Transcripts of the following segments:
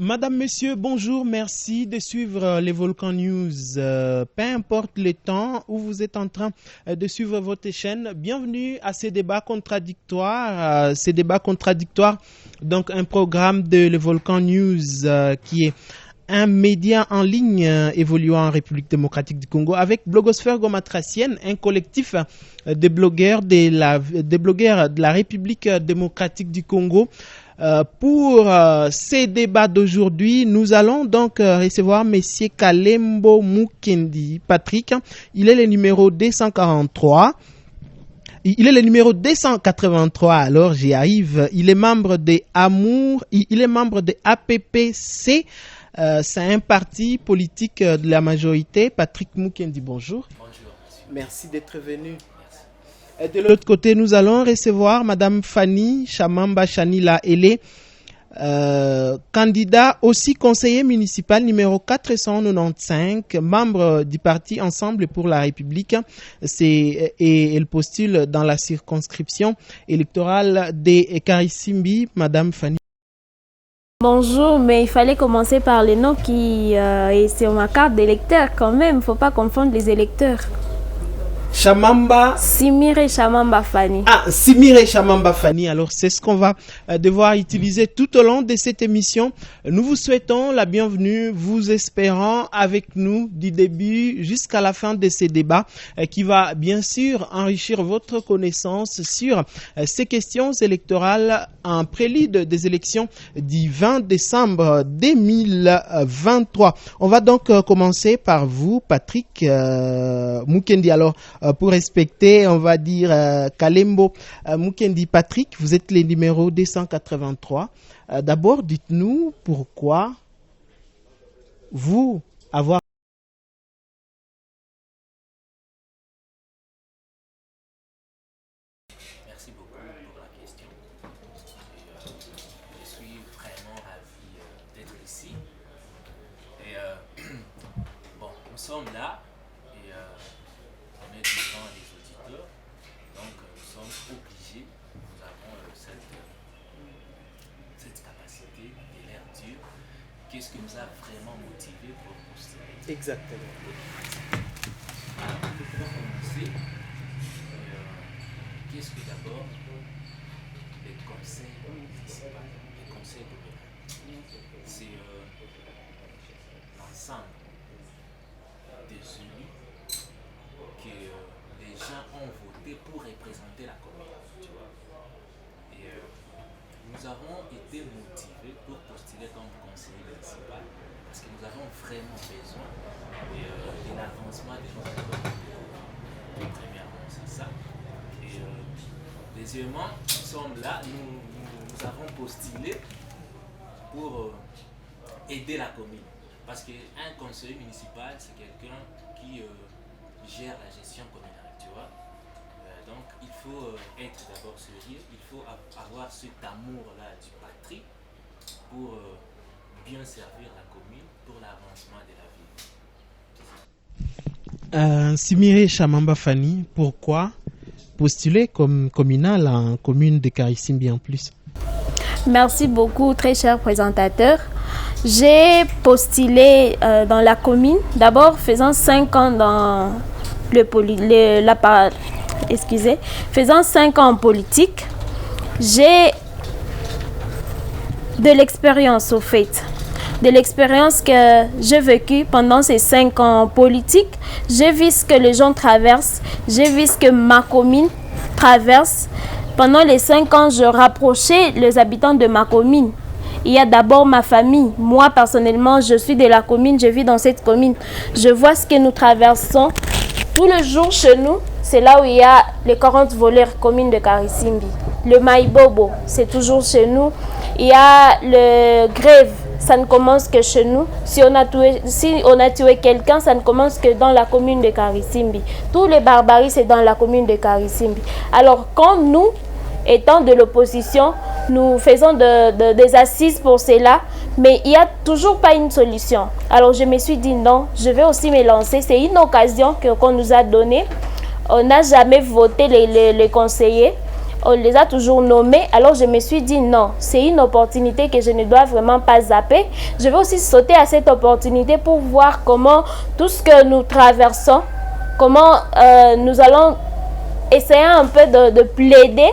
Madame, Monsieur, bonjour, merci de suivre les Volcan News. Peu importe le temps où vous êtes en train de suivre votre chaîne, bienvenue à ces débats contradictoires. Donc un programme de les Volcan News qui est un média en ligne évoluant en République démocratique du Congo avec Blogosphère Gomatracienne, un collectif de blogueurs de la République démocratique du Congo. Pour ces débats d'aujourd'hui, nous allons donc recevoir Monsieur Kalembo Mukendi Patrick. Il est le numéro 243. Il est le numéro 283, alors j'y arrive. Il est membre de Amour, il est membre de APPC. C'est un parti politique de la majorité. Patrick Mukendi, bonjour. Bonjour. Merci d'être venu. Et de l'autre côté, nous allons recevoir Madame Fanny Chamamba Chanila Ele, candidat aussi conseiller municipal numéro 495, membre du parti Ensemble pour la République. Et elle postule dans la circonscription électorale de Karisimbi. Madame Fanny. Bonjour, mais il fallait commencer par le nom qui est sur ma carte d'électeur quand même. Il ne faut pas confondre les électeurs. Chamamba. Simire Chamamba Fanny. Ah, Simire Chamamba Fanny. Alors, c'est ce qu'on va devoir utiliser tout au long de cette émission. Nous vous souhaitons la bienvenue, vous espérons avec nous du début jusqu'à la fin de ces débats qui va bien sûr enrichir votre connaissance sur ces questions électorales en prélude des élections du 20 décembre 2023. On va donc commencer par vous, Patrick Mukendi. Alors, pour respecter, on va dire Kalembo Mukendi Patrick, vous êtes le numéro 283. D'abord, dites-nous pourquoi vous avoir... Merci beaucoup pour la question. Je suis vraiment ravi d'être ici. Et bon, nous sommes là. On est devant les auditeurs, donc nous sommes obligés, nous avons cette capacité de leur dire qu'est-ce qui nous a vraiment motivé pour postuler. Exactement. Alors, pour commencer, qu'est-ce que d'abord les conseils municipaux, les conseils communaux, c'est l'ensemble des élus que les gens ont voté pour représenter la commune, tu vois. Et nous avons été motivés pour postuler comme conseiller municipal parce que nous avons vraiment besoin de l'avancement de notre communauté. Premièrement, c'est ça. Et deuxièmement, nous sommes là, nous avons postulé pour aider la commune. Parce qu'un conseiller municipal, c'est quelqu'un qui gère la gestion communale, tu vois. Donc il faut être d'abord sérieux, il faut avoir cet amour-là du patrie pour bien servir la commune, pour l'avancement de la ville. Simire Chamamba Fanny, pourquoi postuler comme communal en commune de Karisimbi en plus? Merci beaucoup, très cher présentateur. J'ai postulé dans la commune, d'abord faisant 5 ans dans faisant 5 ans en politique. J'ai de l'expérience au fait, de l'expérience que j'ai vécue pendant ces 5 ans en politique. J'ai vu ce que les gens traversent, j'ai vu ce que ma commune traverse. Pendant les 5 ans, je rapprochais les habitants de ma commune. Il y a d'abord ma famille. Moi, personnellement, je suis de la commune, je vis dans cette commune. Je vois ce que nous traversons. Tous les jours chez nous, c'est là où il y a les 40 voleurs communes de Karisimbi. Le Maïbobo, c'est toujours chez nous. Il y a le grève, ça ne commence que chez nous. Si on a tué quelqu'un, ça ne commence que dans la commune de Karisimbi. Tous les barbaries, c'est dans la commune de Karisimbi. Alors, quand nous, étant de l'opposition, nous faisons des assises pour cela, mais il n'y a toujours pas une solution. Alors je me suis dit non, je vais aussi me lancer. C'est une occasion qu'on nous a donnée. On n'a jamais voté les conseillers. on les a toujours nommés. Alors je me suis dit non, c'est une opportunité que je ne dois vraiment pas zapper. Je vais aussi sauter à cette opportunité pour voir comment tout ce que nous traversons, comment nous allons essayer un peu de plaider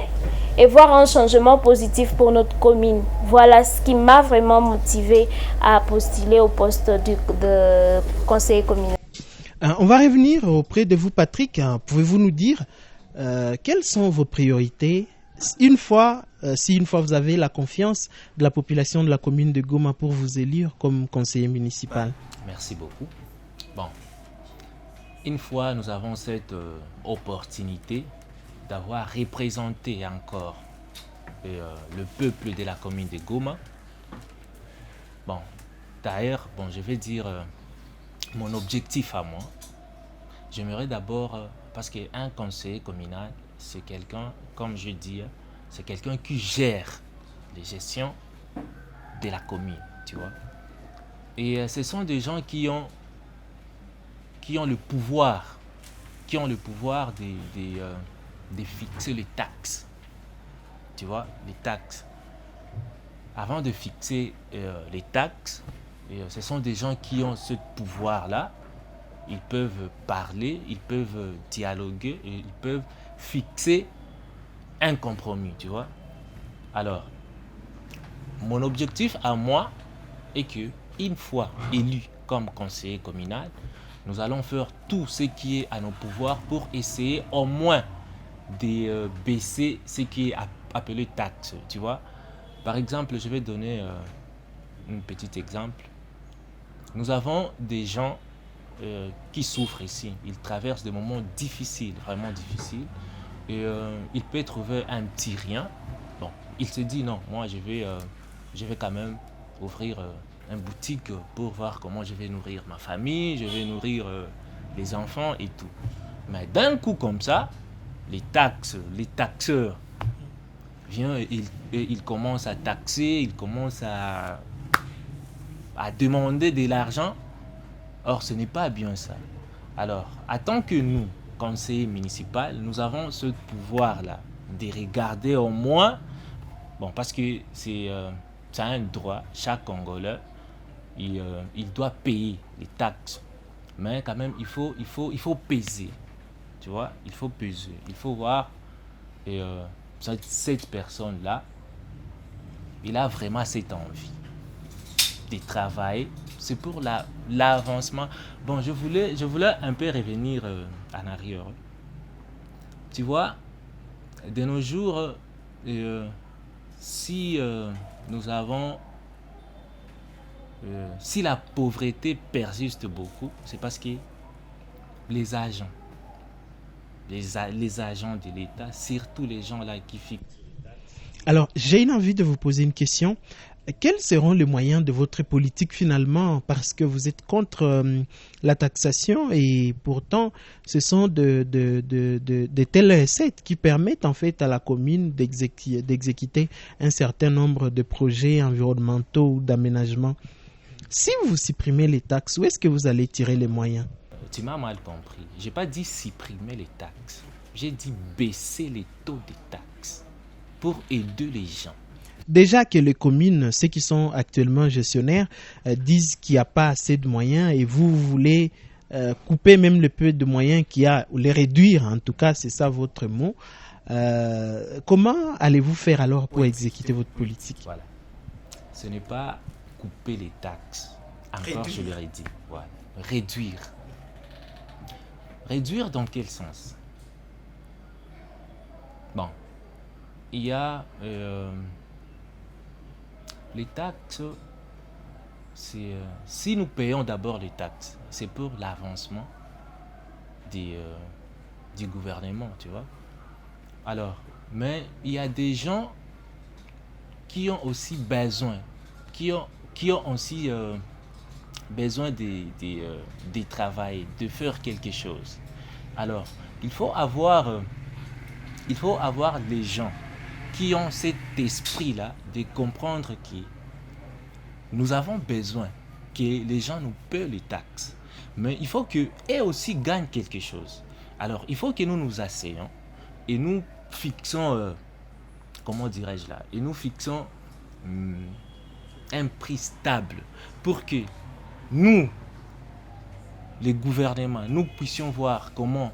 et voir un changement positif pour notre commune. Voilà ce qui m'a vraiment motivé à postuler au poste de conseiller communal. On va revenir auprès de vous, Patrick. Pouvez-vous nous dire quelles sont vos priorités si une fois vous avez la confiance de la population de la commune de Goma pour vous élire comme conseiller municipal? Merci beaucoup. Bon, une fois nous avons cette opportunité d'avoir représenté encore le peuple de la commune de Goma. Bon, d'ailleurs, je vais dire mon objectif à moi. J'aimerais d'abord, parce qu'un conseiller communal, c'est quelqu'un, comme je dis, c'est quelqu'un qui gère les gestions de la commune, tu vois. Et ce sont des gens qui ont le pouvoir, de fixer les taxes, tu vois, les taxes. Avant de fixer les taxes, ce sont des gens qui ont ce pouvoir-là. Ils peuvent parler, ils peuvent dialoguer, et ils peuvent fixer un compromis, tu vois. Alors, mon objectif à moi est que, une fois élu comme conseiller communal, nous allons faire tout ce qui est à nos pouvoirs pour essayer au moins de baisser ce qui est appelé taxe, tu vois. Par exemple, je vais donner un petit exemple. Nous avons des gens qui souffrent ici. Ils traversent des moments difficiles, vraiment difficiles. Et il peut trouver un petit rien. Bon, il se dit non, moi je vais quand même ouvrir une boutique pour voir comment je vais nourrir ma famille, je vais nourrir les enfants et tout. Mais d'un coup comme ça, les taxeurs viennent et ils commencent à taxer, ils commencent à demander de l'argent. Or, ce n'est pas bien ça. Alors, en tant que nous, conseillers municipaux, nous avons ce pouvoir-là de regarder au moins, parce que c'est un droit, chaque Congolais, il doit payer les taxes. Mais quand même, il faut peser. Tu vois, il faut peser. Il faut voir cette personne-là, il a vraiment cette envie de travailler. C'est pour l'avancement. Bon, je voulais un peu revenir en arrière. Tu vois, de nos jours, si nous avons... si la pauvreté persiste beaucoup, c'est parce que les agents de l'État, surtout les gens là qui fixent. Alors, j'ai une envie de vous poser une question. Quels seront les moyens de votre politique finalement? Parce que vous êtes contre la taxation et pourtant ce sont de telles recettes qui permettent en fait à la commune d'exécuter un certain nombre de projets environnementaux ou d'aménagement. Si vous supprimez les taxes, où est-ce que vous allez tirer les moyens? Tu m'as mal compris. Je n'ai pas dit supprimer les taxes. J'ai dit baisser les taux de taxes pour aider les gens. Déjà que les communes, ceux qui sont actuellement gestionnaires, disent qu'il n'y a pas assez de moyens et vous voulez couper même le peu de moyens qu'il y a, ou les réduire, en tout cas, c'est ça votre mot. Comment allez-vous faire alors pour exécuter votre politique? Voilà. Ce n'est pas couper les taxes. Encore, je le redis. Voilà. Réduire. Réduire dans quel sens? Bon, il y a les taxes, si nous payons d'abord les taxes, c'est pour l'avancement du gouvernement, tu vois. Alors, mais il y a des gens qui ont aussi besoin, qui ont aussi besoin de travailler, de faire quelque chose. Alors, il faut avoir les gens qui ont cet esprit-là de comprendre que nous avons besoin que les gens nous paient les taxes. Mais il faut qu'eux aussi gagnent quelque chose. Alors, il faut que nous nous asseyons et nous fixons comment dirais-je là, et nous fixons un prix stable pour que nous, les gouvernements, nous puissions voir comment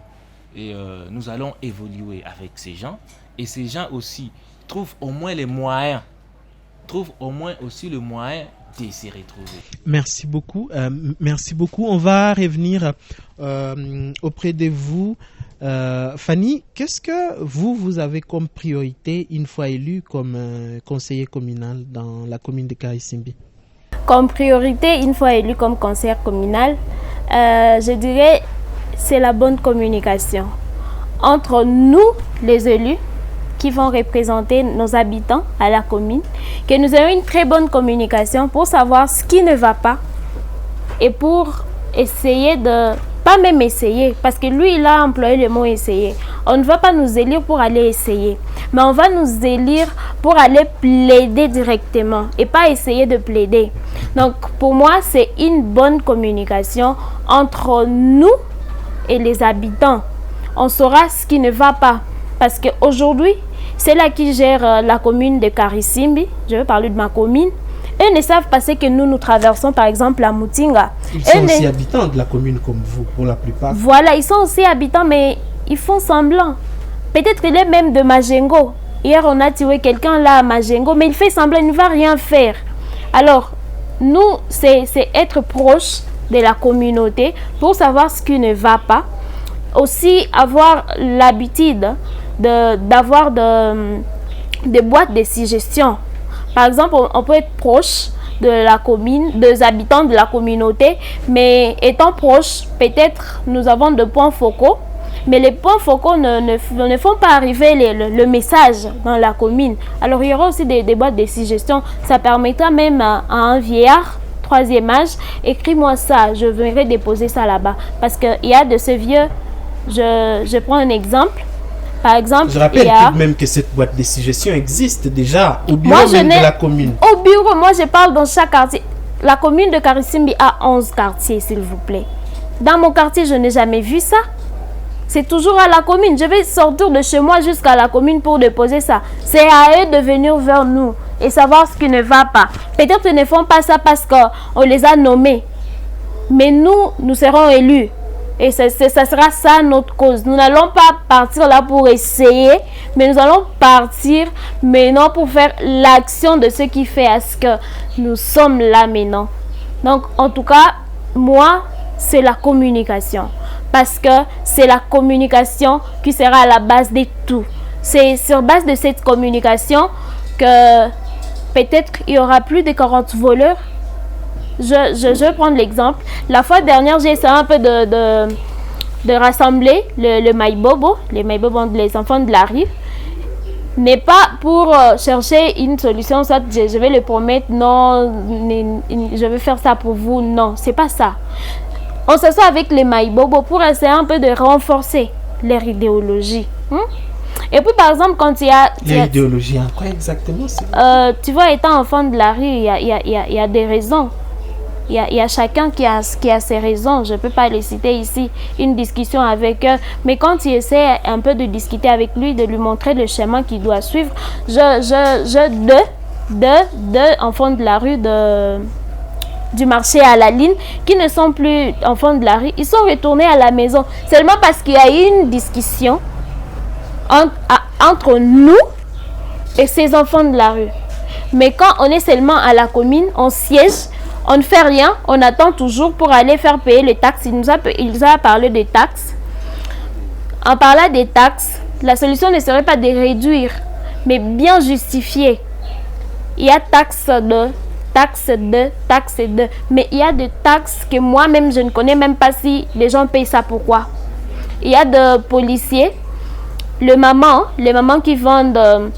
nous allons évoluer avec ces gens, et ces gens aussi trouvent au moins les moyens, aussi le moyen de se retrouver. Merci beaucoup. On va revenir auprès de vous. Fanny, qu'est-ce que vous avez comme priorité une fois élu comme conseiller communal dans la commune de Karisimbi? Comme priorité, une fois élu comme conseillère communale, je dirais c'est la bonne communication entre nous, les élus, qui vont représenter nos habitants à la commune, que nous ayons une très bonne communication pour savoir ce qui ne va pas et pour essayer de, pas même essayer, parce que lui il a employé le mot essayer. On ne va pas nous élire pour aller essayer, mais on va nous élire pour aller plaider directement et pas essayer de plaider. Donc pour moi c'est une bonne communication entre nous et les habitants. On saura ce qui ne va pas, parce qu'aujourd'hui c'est là qui gère la commune de Karisimbi. Je vais parler de ma commune. Eux ne savent pas ce que nous traversons, par exemple, à Mutinga. Ils sont aussi habitants de la commune comme vous, pour la plupart. Voilà, ils sont aussi habitants, mais ils font semblant. Peut-être qu'il est même de Majengo. Hier, on a tué quelqu'un là à Majengo, mais il fait semblant, il ne va rien faire. Alors, nous, c'est être proche de la communauté pour savoir ce qui ne va pas. Aussi, avoir l'habitude d'avoir des boîtes de suggestions. Par exemple, on peut être proche de la commune, des habitants de la communauté, mais étant proche, peut-être nous avons des points focaux, mais les points focaux ne font pas arriver le message dans la commune. Alors il y aura aussi des boîtes de suggestions. Ça permettra même à un vieillard, 3e âge, écris-moi ça, je viendrai déposer ça là-bas. Parce qu'il y a de ce vieux, je prends un exemple. Par exemple, je rappelle tout de même que cette boîte de suggestions existe déjà au bureau de la commune. Au bureau, moi je parle dans chaque quartier. La commune de Karisimbi a 11 quartiers, s'il vous plaît. Dans mon quartier, je n'ai jamais vu ça. C'est toujours à la commune. Je vais sortir de chez moi jusqu'à la commune pour déposer ça. C'est à eux de venir vers nous et savoir ce qui ne va pas. Peut-être qu'ils ne font pas ça parce qu'on les a nommés. Mais nous serons élus. Et ça sera ça notre cause. Nous n'allons pas partir là pour essayer, mais nous allons partir maintenant pour faire l'action de ce qui fait à ce que nous sommes là maintenant. Donc, en tout cas, moi, c'est la communication. Parce que c'est la communication qui sera à la base de tout. C'est sur base de cette communication que peut-être il y aura plus de 40 voleurs. Je vais prendre l'exemple. La fois dernière, j'ai essayé un peu de rassembler le Maïbobo, les enfants de la rue. Mais pas pour chercher une solution, soit je vais le promettre, non, je vais faire ça pour vous. Non, c'est pas ça. On s'assoit avec les Maïbobo pour essayer un peu de renforcer leur idéologie. Et puis, par exemple, quand il y a... L'idéologie, en quoi exactement? Tu vois, étant enfant de la rue, il y a des raisons. Il y a chacun qui a ses raisons. Je ne peux pas les citer ici, une discussion avec eux. Mais quand tu essaies un peu de discuter avec lui, de lui montrer le chemin qu'il doit suivre, deux enfants de la rue du marché à la ligne, qui ne sont plus enfants de la rue, ils sont retournés à la maison. Seulement parce qu'il y a eu une discussion entre nous et ces enfants de la rue. Mais quand on est seulement à la commune, on siège, on ne fait rien, on attend toujours pour aller faire payer les taxes. Il nous a parlé des taxes. En parlant des taxes, la solution ne serait pas de réduire, mais bien justifier. Il y a taxes de, mais il y a des taxes que moi-même, je ne connais même pas si les gens payent ça pourquoi. Il y a des policiers, les mamans qui vendent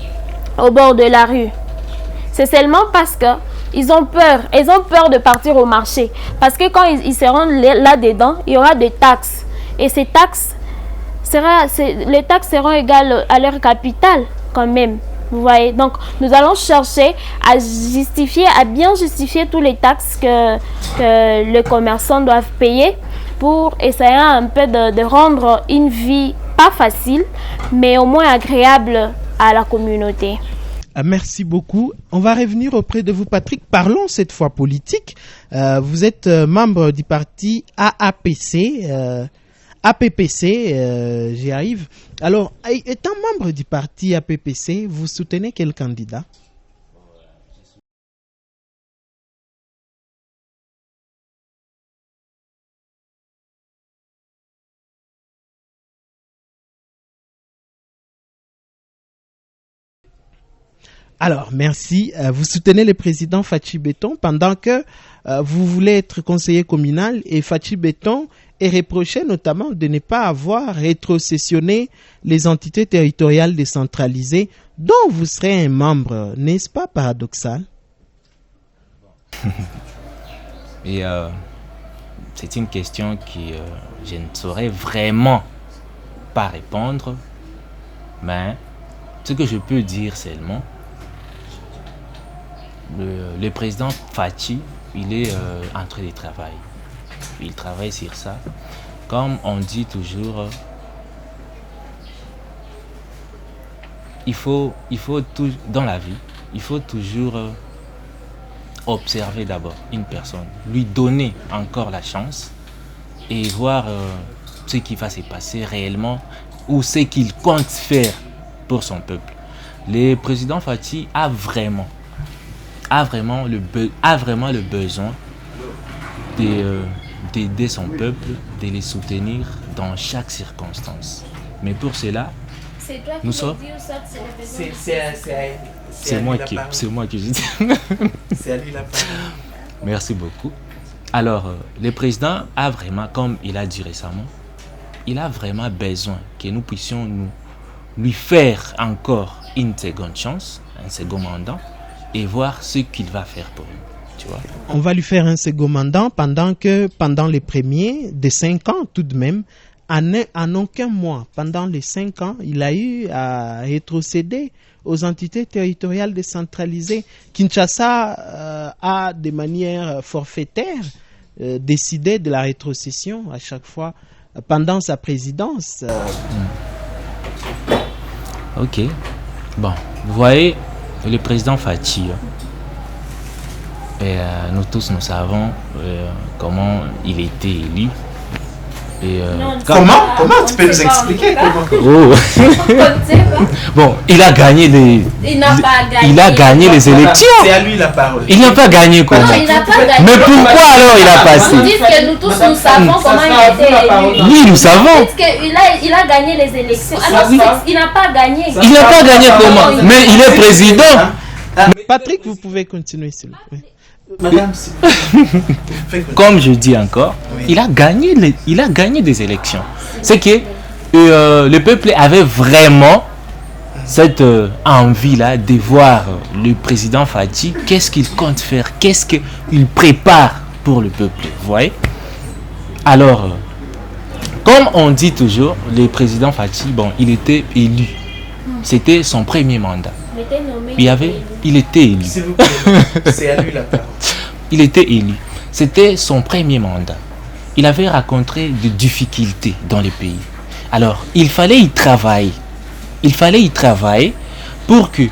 au bord de la rue. C'est seulement parce que ils ont peur de partir au marché. Parce que quand ils seront là-dedans, il y aura des taxes. Et ces taxes, les taxes seront égales à leur capital quand même. Vous voyez? Donc, nous allons chercher à bien justifier tous les taxes que les commerçants doivent payer pour essayer un peu de rendre une vie pas facile, mais au moins agréable à la communauté. Merci beaucoup. On va revenir auprès de vous, Patrick. Parlons cette fois politique. Vous êtes membre du parti AAPC, APPC, j'y arrive. Alors, étant membre du parti APPC, vous soutenez quel candidat? Alors, merci. Vous soutenez le président Fachi Béton pendant que vous voulez être conseiller communal et Fachi Béton est reproché notamment de ne pas avoir rétrocessionné les entités territoriales décentralisées dont vous serez un membre. N'est-ce pas paradoxal? Et c'est une question que je ne saurais vraiment pas répondre, mais ce que je peux dire seulement, le président Fachi, il est en train de travailler. Il travaille sur ça. Comme on dit toujours, il faut tout, dans la vie, il faut toujours observer d'abord une personne, lui donner encore la chance et voir ce qui va se passer réellement ou ce qu'il compte faire pour son peuple. Le président Fachi a vraiment le besoin d'aider son peuple, de les soutenir dans chaque circonstance. Mais pour cela, nous sommes... C'est moi qui dis. C'est à lui la parole. Merci beaucoup. Alors, le président a vraiment, comme il a dit récemment, il a vraiment besoin que nous puissions lui faire encore une seconde chance, un second mandat, et voir ce qu'il va faire pour nous. Tu vois? On va lui faire un second mandat pendant les premiers de 5 ans tout de même, en aucun mois, pendant les 5 ans, il a eu à rétrocéder aux entités territoriales décentralisées. Kinshasa a de manière forfaitaire décidé de la rétrocession à chaque fois pendant sa présidence. Ok. Bon, vous voyez, le président Fachi, et nous tous nous savons comment il était élu. Et, comment tu peux nous expliquer comment? Oh. Bon, il a gagné les. Il a gagné les élections. C'est à lui la parole. Il n'a pas gagné comment? Non, il n'a pas gagné. Mais pourquoi alors il a passé? Vous dites que nous tous nous savons comment il a été élu. Oui, nous savons. Vous dites qu'il a gagné les élections. Alors il n'a pas gagné. Il n'a pas gagné comment? Mais il est président. Patrick, vous pouvez continuer s'il vous plaît. Madame, comme je dis encore, oui. il a gagné des élections. C'est que le peuple avait vraiment cette envie-là de voir le président Fachi, qu'est-ce qu'il compte faire, qu'est-ce qu'il prépare pour le peuple. Vous voyez? Alors, comme on dit toujours, le président Fachi, bon, il était élu. C'était son premier mandat. Il était élu. S'il vous plaît, c'est à lui la parole. Il était élu. C'était son premier mandat. Il avait rencontré des difficultés dans le pays. Alors, il fallait y travailler. Il fallait y travailler pour que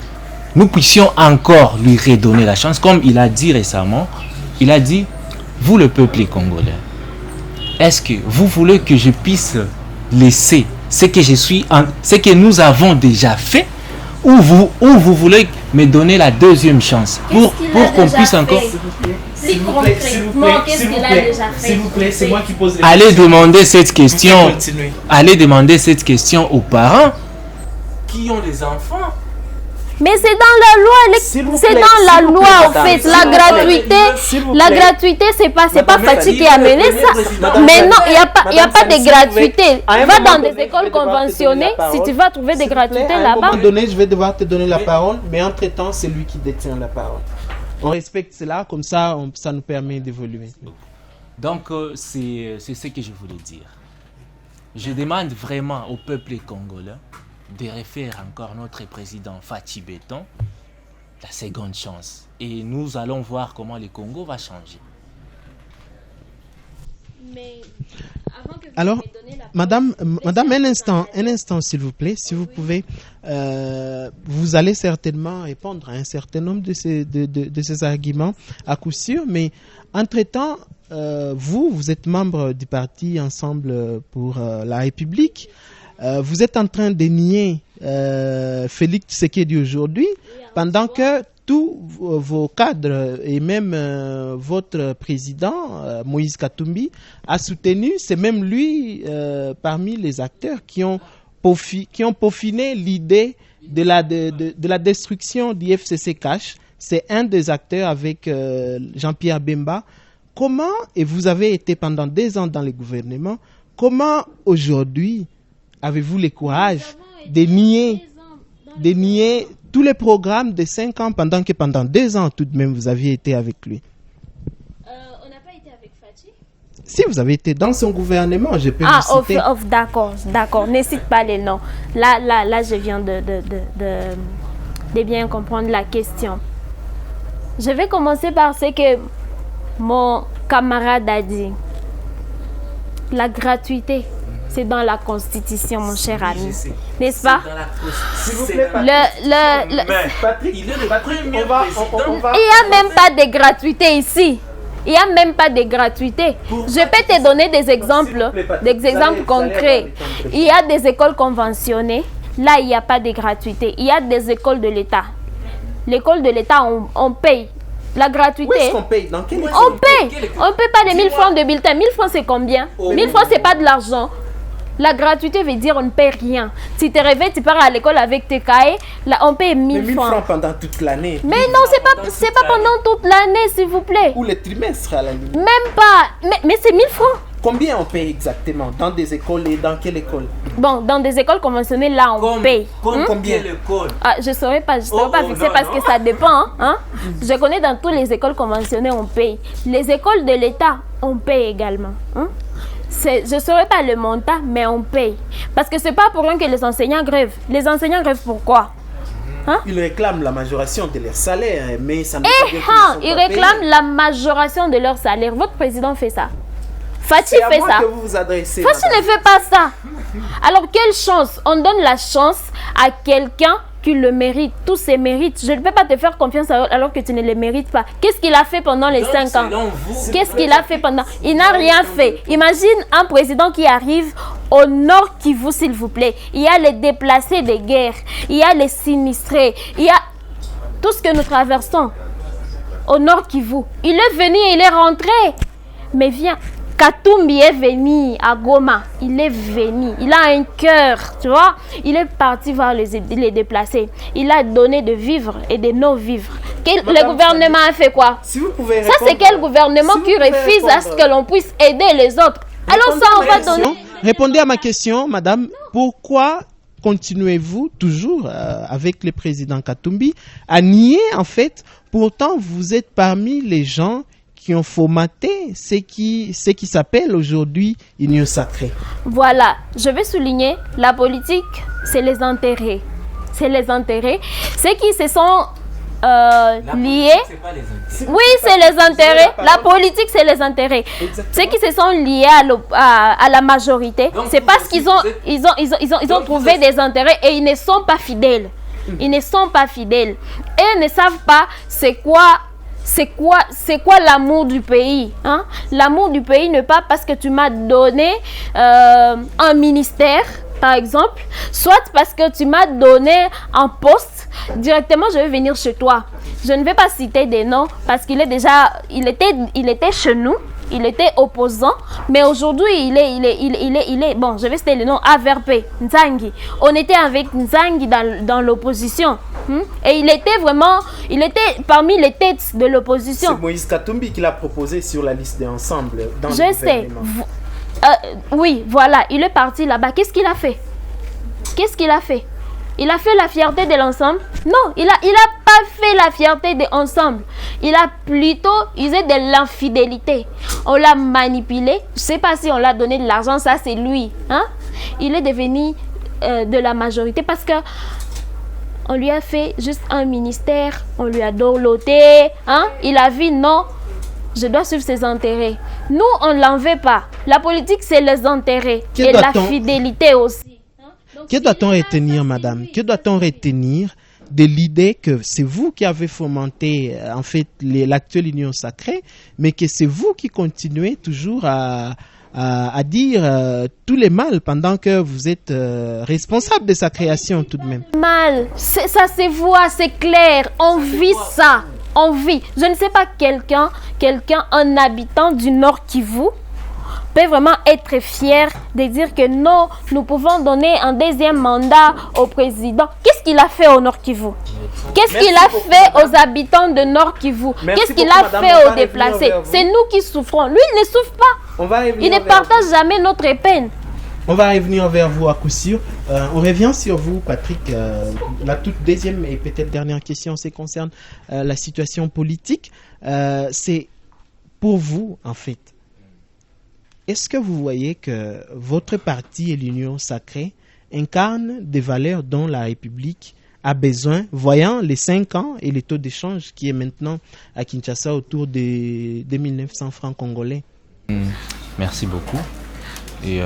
nous puissions encore lui redonner la chance. Comme il a dit récemment, il a dit, vous le peuple congolais, est-ce que vous voulez que je puisse laisser ce que nous avons déjà fait, ou vous voulez me donner la deuxième chance pour qu'on puisse encore... S'il vous plaît, qu'est-ce qu'il a déjà fait? S'il vous plaît, c'est moi qui pose les questions. Allez demander cette question aux parents qui ont des enfants. Mais c'est dans la loi, en fait. La gratuité, c'est pas Fachi qui a mené ça. Mais non, il n'y a pas de gratuité. Va dans des écoles conventionnées, si tu vas trouver des gratuités là-bas. À un moment donné, je vais devoir te donner la parole, mais entre-temps, c'est lui qui détient la parole. On respecte cela, comme ça, ça nous permet d'évoluer. Donc, c'est ce que je voulais dire. Je demande vraiment au peuple congolais de refaire encore notre président Fachi Béton la seconde chance. Et nous allons voir comment le Congo va changer. Alors, madame, un instant, s'il vous plaît, si vous pouvez, vous allez certainement répondre à un certain nombre de ces arguments à coup sûr, mais entre-temps, vous êtes membre du parti Ensemble pour la République. Vous êtes en train de nier Félix Tshisekedi aujourd'hui, pendant que tous vos cadres et même votre président, Moïse Katumbi, a soutenu, c'est même lui parmi les acteurs qui ont peaufiné l'idée de la destruction du FCC Cash. C'est un des acteurs avec Jean-Pierre Bemba. Comment, et vous avez été pendant 2 ans dans le gouvernement, comment aujourd'hui avez-vous le courage de nier tous les programmes de 5 ans pendant 2 ans tout de même vous aviez été avec lui? On n'a pas été avec Fachi. Si vous avez été dans son gouvernement, je peux vous citer. D'accord, ne cite pas les noms. Là, je viens de bien comprendre la question. Je vais commencer par ce que mon camarade a dit. La gratuité. C'est dans la Constitution, mon cher ami. N'est-ce pas? S'il vous plaît, Patrick, il est le premier président. Il n'y a même pas de gratuité ici. Il n'y a même pas de gratuité. Je peux te donner des exemples, concrets. Il y a des écoles conventionnées. Là, il n'y a pas de gratuité. Il y a des écoles de l'État. L'école de l'État, on paye. La gratuité. Où est-ce qu'on paye? Dans quelle école? On paye. On ne paye pas les 1000 francs de bulletin. 1000 francs, c'est combien? 1000 francs, ce n'est pas de l'argent. La gratuité veut dire on ne paye rien. Si tu te réveilles, tu pars à l'école avec tes cahiers, là, on paye 1000 francs. 1000 francs pendant toute l'année. Mais non, c'est pas pendant toute l'année, s'il vous plaît. Ou le trimestre à la limite. Même pas. Mais c'est 1000 francs. Combien on paye exactement? Dans des écoles et dans quelle école? Bon, dans des écoles conventionnelles, là, on paye. Combien? Je ne saurais pas fixer parce que ça dépend. Hein? Je connais dans toutes les écoles conventionnées, on paye. Les écoles de l'État, on paye également. Hein? Je ne saurais pas le montant, mais on paye. Parce que ce n'est pas pour rien que les enseignants grèvent. Les enseignants grèvent pourquoi? Hein? Ils réclament la majoration de leur salaire, mais ça ne veut pas dire ils réclament la majoration de leur salaire. Votre président fait ça. Fachi fait ça. Que vous vous adressez, Fachi ne fait pas ça. Alors, quelle chance? On donne la chance à quelqu'un qui le mérite, tous ses mérites. Je ne peux pas te faire confiance alors que tu ne les mérites pas. Qu'est-ce qu'il a fait pendant les 5 ans? Qu'est-ce qu'il a fait pendant? Il n'a rien fait. Imagine un président qui arrive au Nord Kivu, s'il vous plaît. Il y a les déplacés de guerre, il y a les sinistrés, il y a tout ce que nous traversons au Nord Kivu. Il est venu, il est rentré. Mais viens, Katumbi est venu à Goma. Il est venu. Il a un cœur, tu vois. Il est parti voir les déplacés. Il a donné de vivre et de non-vivre. Le gouvernement a fait quoi? Si vous pouvez ça, c'est quel gouvernement qui refuse à ce que l'on puisse aider les autres? Alors ça, on va donner... Répondez à ma question, madame. Pourquoi continuez-vous toujours avec le président Katumbi à nier, en fait, pourtant vous êtes parmi les gens qui ont formaté ce qui s'appelle aujourd'hui Union Sacrée. Voilà, je vais souligner, la politique, c'est les intérêts. C'est les intérêts. Ceux qui se sont liés... Oui, c'est les intérêts. La politique, c'est les intérêts. Exactement. Ceux qui se sont liés à la majorité, c'est parce qu'ils ont trouvé des intérêts et ils ne sont pas fidèles. Ils ne sont pas fidèles. Et ils ne savent pas c'est quoi l'amour du pays, hein? L'amour du pays n'est pas parce que tu m'as donné un ministère, par exemple, soit parce que tu m'as donné un poste, directement je vais venir chez toi. Je ne vais pas citer des noms parce qu'il était chez nous, il était opposant, mais aujourd'hui il est bon, je vais citer le nom AVRP, Nzangi. On était avec Nzangi dans l'opposition. Et il était parmi les têtes de l'opposition. C'est Moïse Katumbi qui l'a proposé sur la liste d'ensemble. Je sais. Oui, voilà, il est parti là-bas. Qu'est-ce qu'il a fait? Il a fait la fierté de l'ensemble? Non, il a pas fait la fierté de l'ensemble. Il a plutôt usé de l'infidélité. On l'a manipulé. Je ne sais pas si on l'a donné de l'argent, ça c'est lui. Hein? Il est devenu de la majorité parce que on lui a fait juste un ministère, on lui a dorloté. Hein? Il a vu, non, je dois suivre ses intérêts. Nous, on ne l'en veut pas. La politique, c'est les intérêts Que et la doit-on- fidélité aussi. Hein? Donc, Que si doit-on les gens retenir, sont madame? suivis, Que doit-on retenir de l'idée que c'est vous qui avez fomenté en fait l'actuelle union sacrée, mais que c'est vous qui continuez toujours à dire tous les mal pendant que vous êtes responsable de sa création tout de même. Mal, ça se voit, c'est clair. On vit ça. On vit. Je ne sais pas quelqu'un, un habitant du Nord Kivu, peut vraiment être fier de dire que non, nous pouvons donner un deuxième mandat au président. Qu'est-ce qu'il a fait au Nord Kivu? Qu'est-ce qu'il a fait aux habitants de Nord Kivu? Qu'est-ce qu'il a fait aux déplacés? C'est nous qui souffrons. Lui, il ne souffre pas. Il ne partage jamais notre peine. On va revenir vers vous à coup sûr. On revient sur vous, Patrick. La toute deuxième et peut-être dernière question, c'est concerne la situation politique. C'est pour vous, en fait. Est-ce que vous voyez que votre parti et l'Union sacrée incarnent des valeurs dont la République a besoin, voyant les 5 ans et le taux d'échange qui est maintenant à Kinshasa autour des 1900 francs congolais? Merci beaucoup. Et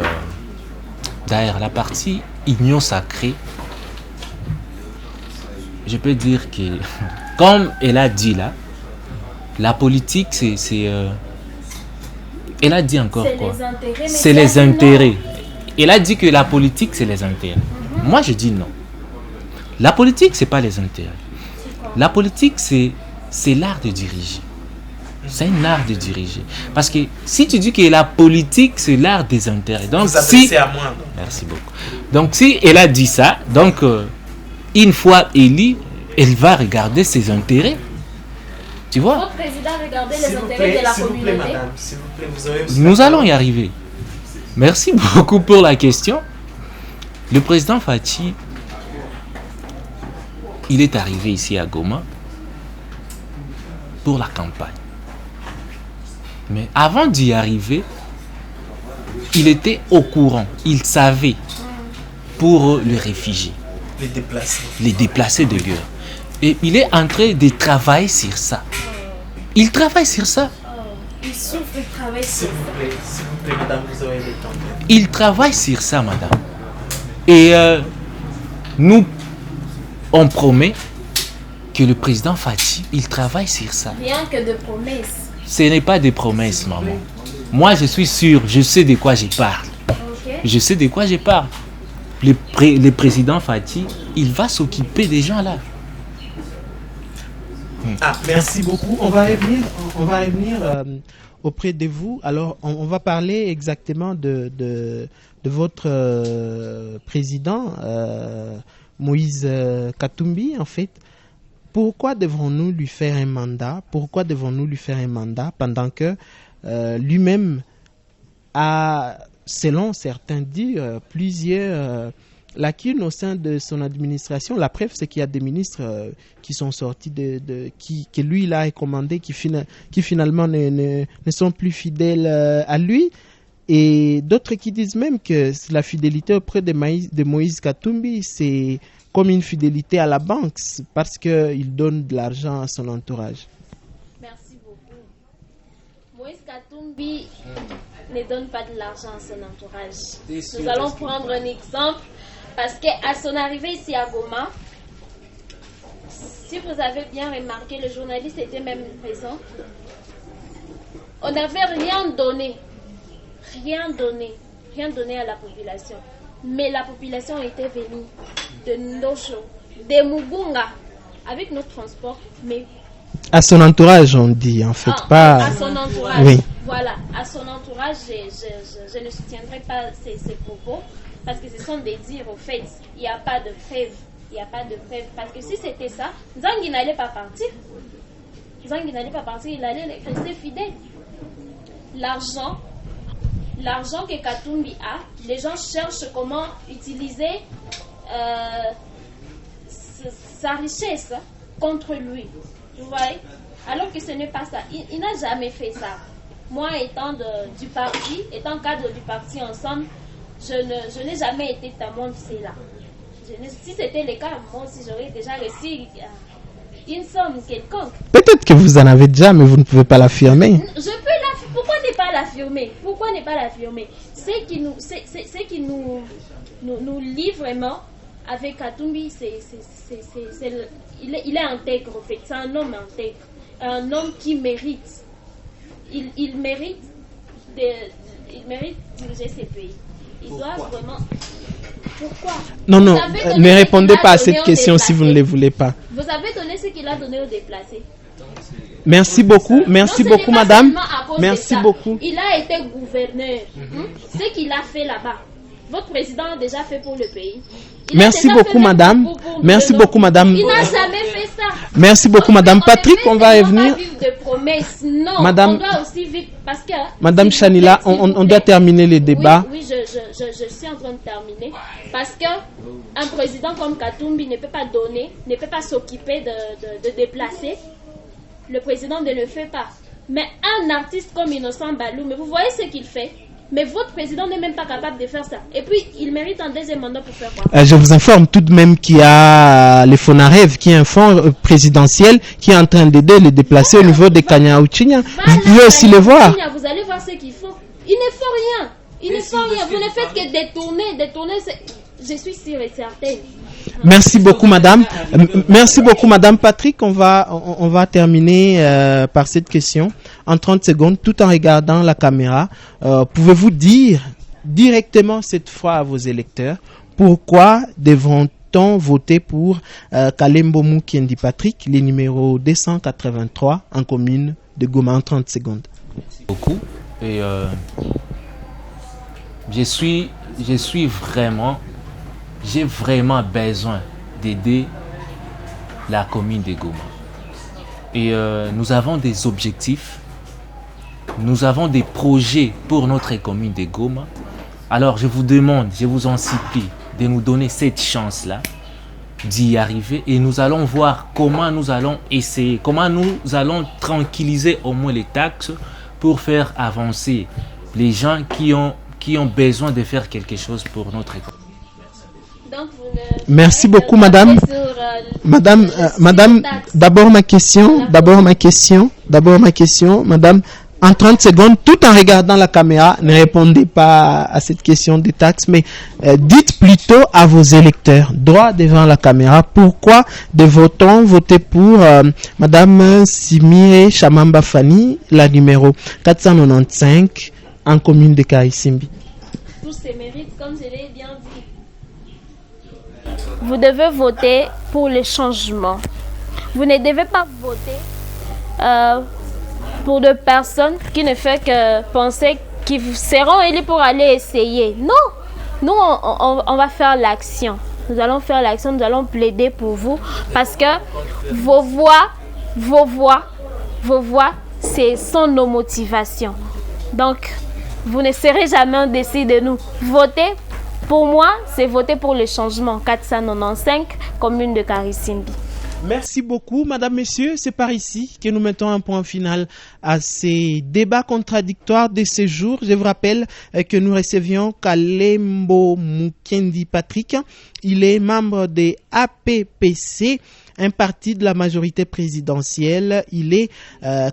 d'ailleurs, la partie Union sacrée, je peux dire que, comme elle a dit là, la politique, c'est elle a dit encore C'est quoi? les intérêts, mais C'est les intérêts. Elle a dit que la politique, c'est les intérêts. Moi, je dis non. La politique, c'est pas les intérêts. La politique, c'est l'art de diriger. C'est un art de diriger. Parce que si tu dis que la politique, c'est l'art des intérêts. Donc, Vous adressez à moi. Merci beaucoup. Donc, si elle a dit ça, donc, une fois élue, elle va regarder ses intérêts. Tu vois? Votre président regardait les S'il vous intérêts plaît, de la s'il vous plaît, communauté. madame. S'il vous plaît, vous aurez aussi Nous la allons parole. y arriver. Merci beaucoup pour la question. Le président Fachi, il est arrivé ici à Goma pour la campagne. Mais avant d'y arriver, il était au courant. Il savait pour les réfugiés, les déplacés de guerre. Et il est en train de travailler sur ça. Il travaille sur ça. Il souffre, il travaille S'il vous plaît, madame, vous aurez le temps. Il travaille sur ça, madame. Et nous, on promet que le président Fachi, il travaille sur ça. Rien que de promesses. Ce n'est pas des promesses, maman. Moi, je suis sûr, je sais de quoi je parle. Ok. Je sais de quoi je parle. Le président Fachi, il va s'occuper des gens là. Ah, merci beaucoup. On va revenir auprès de vous. Alors, on va parler exactement de votre président, Moïse Katumbi, en fait. Pourquoi devrons-nous lui faire un mandat? Pourquoi devons-nous lui faire un mandat pendant que lui-même a, selon certains dire, plusieurs lacunes au sein de son administration? La preuve, c'est qu'il y a des ministres qui sont sortis que lui il a recommandé, qui finalement ne sont plus fidèles à lui, et d'autres qui disent même que la fidélité auprès de Moïse Katumbi, c'est comme une fidélité à la banque, parce qu'il donne de l'argent à son entourage. Merci beaucoup. Moïse Katumbi ne donne pas de l'argent à son entourage. Nous allons prendre un exemple, parce qu'à son arrivée ici à Goma, si vous avez bien remarqué, le journaliste était même présent, on n'avait rien donné à la population. Mais la population était venue de Ndosho, de Mugunga, avec notre transport, mais À son entourage, on dit, en fait, pas... à son entourage. Oui. Voilà, à son entourage, je ne soutiendrai pas ces propos, parce que ce sont des dires au fait. Il n'y a pas de preuve. Il n'y a pas de preuve. Parce que si c'était ça, Zangui n'allait pas partir. Il allait rester fidèle. L'argent que Katumbi a, les gens cherchent comment utiliser sa richesse contre lui. Vous voyez? Alors que ce n'est pas ça. Il n'a jamais fait ça. Moi, étant du parti, étant cadre du parti Ensemble, je n'ai jamais été témoin de cela. Si c'était le cas, moi aussi, j'aurais déjà reçu une somme quelconque. Peut-être que vous en avez déjà, mais vous ne pouvez pas l'affirmer. Je peux pourquoi ne pas l'affirmer? pourquoi ne pas l'affirmer? Ce qui nous lie vraiment avec Katumbi, il est intègre en fait. C'est un homme intègre, un homme qui mérite. Il mérite diriger ce pays. Il doit vraiment. Pourquoi? Non, ne répondez pas à cette question si vous ne le voulez pas. Vous avez donné ce qu'il a donné aux déplacés. Merci beaucoup, madame. Merci beaucoup. Il a été gouverneur. Ce qu'il a fait là-bas, votre président a déjà fait pour le pays. Merci beaucoup, madame. Merci beaucoup, madame. Il n'a jamais fait ça. Merci beaucoup, madame. Patrick, on va revenir. Non, madame, on doit aussi vivre parce que. Madame Chanila, on doit terminer le débat. Oui, je suis en train de terminer. Parce que un président comme Katumbi ne peut pas donner, ne peut pas s'occuper de déplacer. Le président ne le fait pas. Mais un artiste comme Innocent Balou, mais vous voyez ce qu'il fait. Mais votre président n'est même pas capable de faire ça. Et puis, il mérite un deuxième mandat pour faire quoi? Je vous informe tout de même qu'il y a le FONAREV, qui est un fonds présidentiel qui est en train d'aider les déplacés au niveau de Kanya-Ouchinya. Vous pouvez aussi le voir. Vous allez voir ce qu'ils font. Ils ne font rien. Ils ne font rien. Vous ne faites que détourner. Je suis sûre et certaine. Merci beaucoup, madame. Merci beaucoup, madame. Patrick, on va terminer par cette question en 30 secondes, tout en regardant la caméra. Pouvez-vous dire directement cette fois à vos électeurs pourquoi devront-on voter pour Kalembo Mukendi Patrick, le numéro 283 en commune de Goma, en 30 secondes? Merci beaucoup. Et j'ai vraiment besoin d'aider la commune de Goma. Et nous avons des objectifs, nous avons des projets pour notre commune de Goma. Alors je vous demande, je vous en supplie de nous donner cette chance-là d'y arriver et nous allons voir comment nous allons essayer, comment nous allons tranquilliser au moins les taxes pour faire avancer les gens qui ont besoin de faire quelque chose pour notre économie. Merci beaucoup, madame. Madame, d'abord ma question, madame. En 30 secondes, tout en regardant la caméra, ne répondez pas à cette question des taxes, mais dites plutôt à vos électeurs, droit devant la caméra, pourquoi devons-on voter pour madame Simire Chamamba Fani, la numéro 495 en commune de Karisimbi? Tous ces mérites, comme je l'ai bien dit. Vous devez voter pour le changement. Vous ne devez pas voter pour des personnes qui ne font que penser qu'ils seront élus pour aller essayer. Non, nous on va faire l'action. Nous allons faire l'action, nous allons plaider pour vous parce que vos voix, ce sont nos motivations. Donc, vous ne serez jamais en décis de nous. Voter, pour moi, c'est voter pour le changement. 495, commune de Karisimbi. Merci beaucoup, madame, messieurs. C'est par ici que nous mettons un point final à ces débats contradictoires de ce jour. Je vous rappelle que nous recevions Kalembo Mukendi Patrick. Il est membre de APPC, un parti de la majorité présidentielle. Il est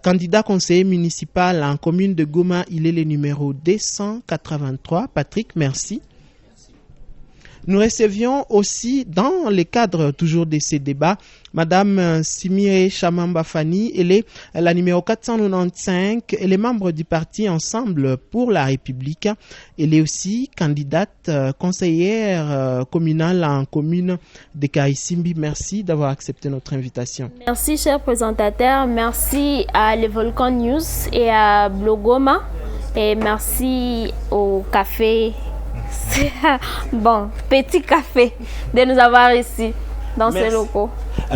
candidat conseiller municipal en commune de Goma. Il est le numéro 283. Patrick, merci. Nous recevions aussi, dans le cadre toujours de ces débats, madame Simire Chamamba Fani. Elle est la numéro 495. Elle est membre du parti Ensemble pour la République. Elle est aussi candidate conseillère communale en commune de Karisimbi. Merci d'avoir accepté notre invitation. Merci, cher présentateur. Merci à Le Volcan News et à Blogoma. Et merci au café. Bon, petit café de nous avoir ici dans ces locaux.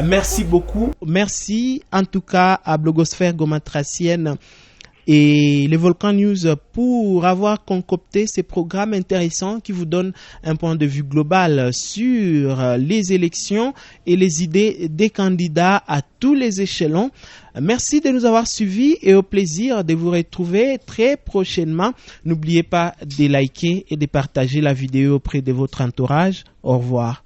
Merci beaucoup. Merci en tout cas à Blogosphère Gomatracienne et les Volcan News pour avoir concocté ces programmes intéressants qui vous donnent un point de vue global sur les élections et les idées des candidats à tous les échelons. Merci de nous avoir suivis et au plaisir de vous retrouver très prochainement. N'oubliez pas de liker et de partager la vidéo auprès de votre entourage. Au revoir.